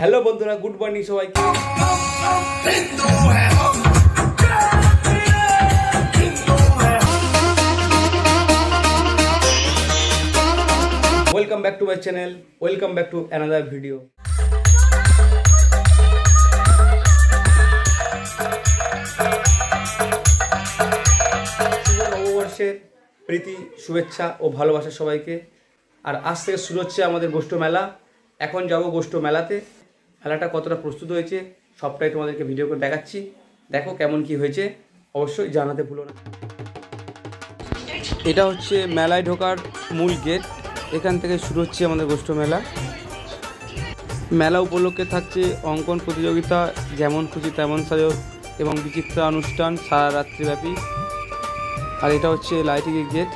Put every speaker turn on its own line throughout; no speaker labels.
Hello बंधुरा good morning सबाई welcome back to my channel welcome back to another video. नवबर्षेर प्रীতি शुभेच्छा और भालोबासा सबाइके। और आज থেকে शुरू হচ্ছে আমাদের গোষ্ঠ মেলা। এখন যাব গোষ্ঠ মেলাতে। মেলাটা কতটা প্রস্তুত হয়েছে সবটাই তোমাদেরকে ভিডিও করে দেখাচ্ছি। দেখো কেমন কি হয়েছে অবশ্যই জানাতে ভুলো না। এটা হচ্ছে মেলায় ঢোকার মূল গেট। এখান থেকে শুরু হচ্ছে আমাদের গোষ্ঠ মেলা। মেলা উপলক্ষে থাকছে অঙ্কন প্রতিযোগিতা, যেমন খুশি তেমন সাজো এবং বিচিত্র অনুষ্ঠান সারা রাত্রিব্যাপী। আর এটা হচ্ছে লাইটিংয়ের গেট।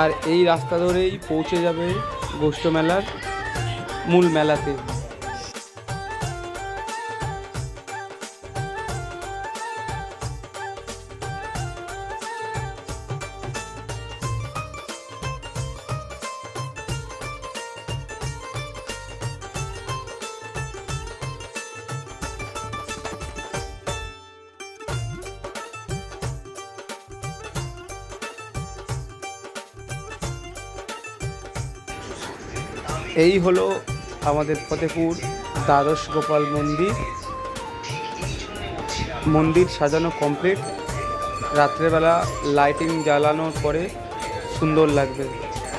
আর এই রাস্তা ধরেই পৌঁছে যাবে গোষ্ঠ মেলার মূল মেলাতে। এই হলো আমাদের ফতেপুর দ্বাদশ গোপাল মন্দির। মন্দির সাজানো কমপ্লিট। রাত্রেবেলা লাইটিং জ্বালানোর পরে সুন্দর লাগবে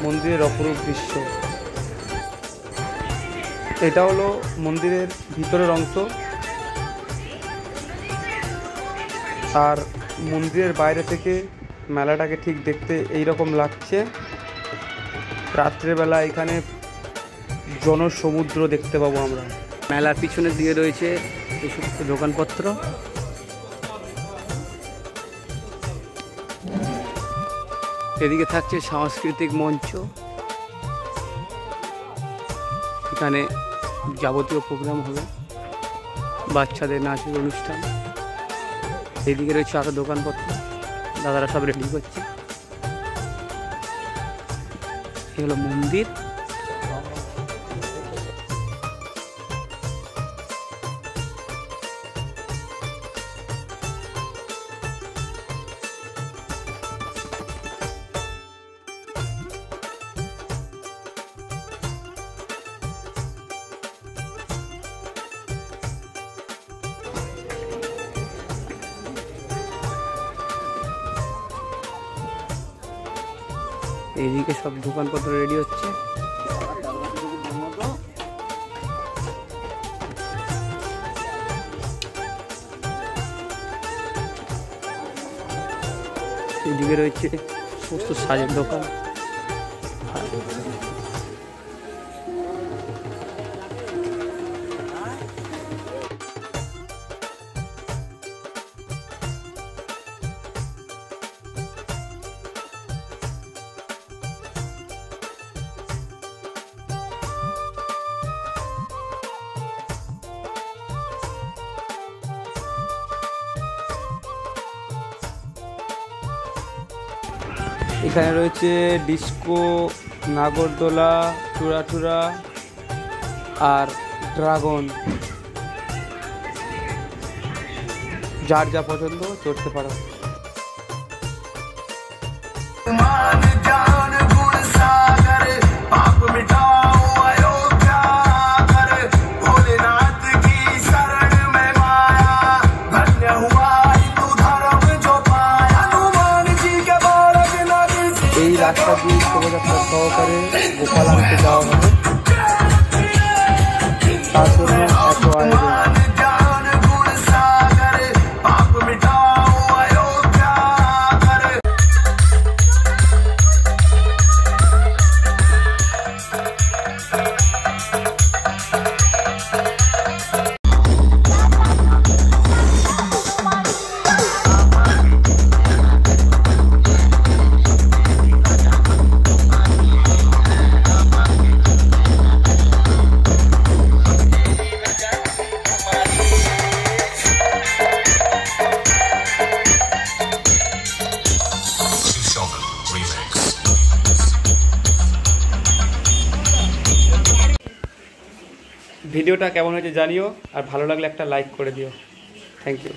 মন্দিরের অপরূপ দৃশ্য। এটা হলো মন্দিরের ভিতরের অংশ। আর মন্দিরের বাইরে থেকে মেলাটাকে ঠিক দেখতে এই রকম লাগছে। রাত্রেবেলা এখানে জনসমুদ্র দেখতে পাবো আমরা। মেলার পিছনের দিকে রয়েছে এই সমস্ত দোকানপত্র। এদিকে থাকছে সাংস্কৃতিক মঞ্চ, এখানে যাবতীয় প্রোগ্রাম হবে, বাচ্চাদের নাচের অনুষ্ঠান। এদিকে রয়েছে আরো দোকানপত্র, দাদারা সব রেডি করছে। এই হলো মন্দির। এইদিকে সব দোকানপত্র রেডি হচ্ছে। এদিকে রয়েছে সমস্ত সাজের দোকান। এখানে রয়েছে ডিস্কো, নাগরদোলা, চূড়াচূড়া আর ড্রাগন। যার যা পছন্দ চড়তে পারো। এই রাস্তা দিয়ে শোভাযাত্রা সহকারে গোপাল আনতে যাওয়া হবে। তার জন্য এত আয়োজন। ভিডিওটা কেমন হয়েছে জানিও, আর ভালো লাগলে একটা লাইক করে দিও। Thank you.